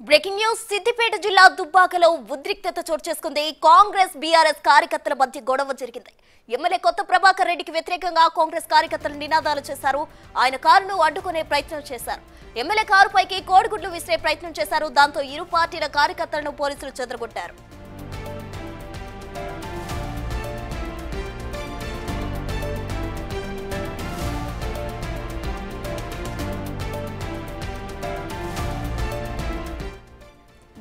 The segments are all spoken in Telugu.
బ్రేకింగ్ న్యూస్ సిద్దిపేట జిల్లా దుబ్బాకలో ఉద్రిక్తత చోటు చేసుకుంది. కాంగ్రెస్ బీఆర్ఎస్ కార్యకర్తల మధ్య గొడవ జరిగింది. ఎమ్మెల్యే కొత్త ప్రభాకర్ రెడ్డికి వ్యతిరేకంగా కాంగ్రెస్ కార్యకర్తలు నినాదాలు చేశారు. ఆయన కారును అడ్డుకునే ప్రయత్నం చేశారు. ఎమ్మెల్యే కారుపైకి కోడిగుడ్లు విసిరే ప్రయత్నం చేశారు. దాంతో ఇరు పార్టీల కార్యకర్తలను పోలీసులు చెదరగొట్టారు.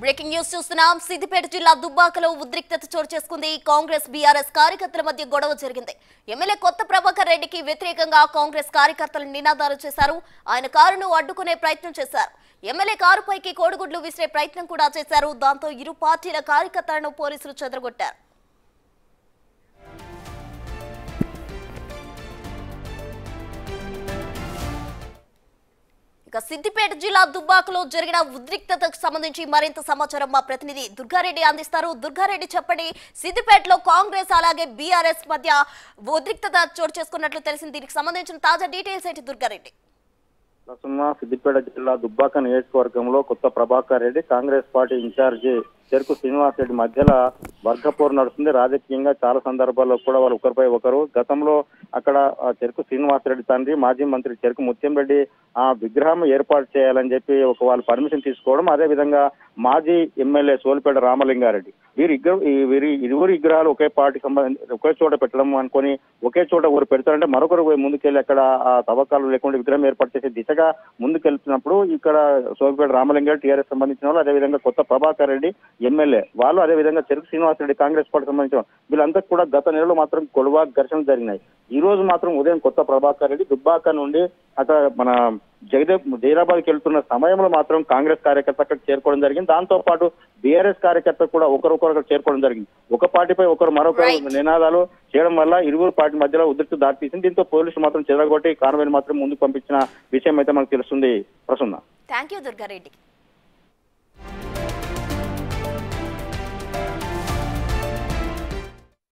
బ్రేకింగ్ న్యూస్ చూస్తున్నాం. సిద్దిపేట జిల్లా దుబ్బాకలో ఉద్రిక్తత చోటు చేసుకుంది. కాంగ్రెస్ బీఆర్ఎస్ కార్యకర్తల మధ్య గొడవ జరిగింది. ఎమ్మెల్యే కొత్త ప్రభాకర్ రెడ్డికి వ్యతిరేకంగా కాంగ్రెస్ కార్యకర్తలు నినాదాలు చేశారు. ఆయన కారును అడ్డుకునే ప్రయత్నం చేశారు. ఎమ్మెల్యే కారుపైకి కోడిగుడ్లు విసిరే ప్రయత్నం కూడా చేశారు. దాంతో ఇరు పార్టీల కార్యకర్తలను పోలీసులు చెదరగొట్టారు. సిద్దిపేట జిల్లా దుబ్బాకలో జరిగిన ఉద్రిక్తతకు సంబంధించి మరింత సమాచారం మా ప్రతినిధి దుర్గారెడ్డి అందిస్తారు. దుర్గారెడ్డి చెప్పండి, సిద్దిపేటలో కాంగ్రెస్ అలాగే బీఆర్ఎస్ మధ్య ఉద్రిక్తత చోటు చేసుకున్నట్లు తెలిసింది. దీనికి సంబంధించిన తాజా డీటెయిల్స్ ఏంటి దుర్గారెడ్డి? సిద్దిపేట జిల్లా దుబ్బాక నియోజకవర్గంలో కొత్త ప్రభాకర్ రెడ్డి కాంగ్రెస్ పార్టీ ఇన్ఛార్జి చెరుకు శ్రీనివాస్ రెడ్డి మధ్యలో వర్గపోరు నడుస్తుంది. రాజకీయంగా చాలా సందర్భాల్లో కూడా వాళ్ళు ఒకరిపై ఒకరు గతంలో అక్కడ చెరుకు శ్రీనివాస్ రెడ్డి తండ్రి మాజీ మంత్రి చెరుకు ముత్యం రెడ్డి ఆ విగ్రహం ఏర్పాటు చేయాలని చెప్పి వాళ్ళు పర్మిషన్ తీసుకోవడం, అదే విధంగా మాజీ ఎమ్మెల్యే సోలిపేట రామలింగారెడ్డి వీరి ఇరువురు విగ్రహాలు ఒకే పార్టీ సంబంధించి ఒకే చోట పెట్టడం అనుకుని ఒకే చోట ఒకరు పెడతారంటే మరొకరు ముందుకెళ్ళి అక్కడ ఆ తవ్వకాలు లేకుండా విగ్రహం ఏర్పాటు చేసే దిశగా ముందుకెళ్తున్నప్పుడు ఇక్కడ సోలిపేట రామలింగారెడ్డి టీఆర్ఎస్ సంబంధించిన వాళ్ళు, అదేవిధంగా కొత్త ప్రభాకర్ రెడ్డి ఎమ్మెల్యే వాళ్ళు, అదేవిధంగా చెరుకు శ్రీనివాస్ రెడ్డి కాంగ్రెస్ పార్టీ సంబంధించిన వీళ్ళంతా కూడా గత నెలలో మాత్రం గొడవ ఘర్షణలు జరిగినాయి. ఈ రోజు మాత్రం ఉదయం కొత్త ప్రభాకర్ రెడ్డి దుబ్బాక నుండి అక్కడ మన జైరాబాద్కి వెళ్తున్న సమయంలో మాత్రం కాంగ్రెస్ కార్యకర్త అక్కడ చేరుకోవడం జరిగింది. దాంతో పాటు బీఆర్ఎస్ కార్యకర్త కూడా ఒకరొకరు అక్కడ చేరుకోవడం జరిగింది. ఒక పార్టీపై ఒకరు మరొక నినాదాలు చేయడం వల్ల ఇరువురు పార్టీ మధ్యలో ఉద్రిక్తత దారితీసింది. దీంతో పోలీసులు మాత్రం చెదరగొట్టి కాన్వాయ్ని మాత్రం ముందుకు పంపించిన విషయం అయితే మనకు తెలుస్తుంది. ప్రసన్న. థాంక్యూ దుర్గారెడ్డి.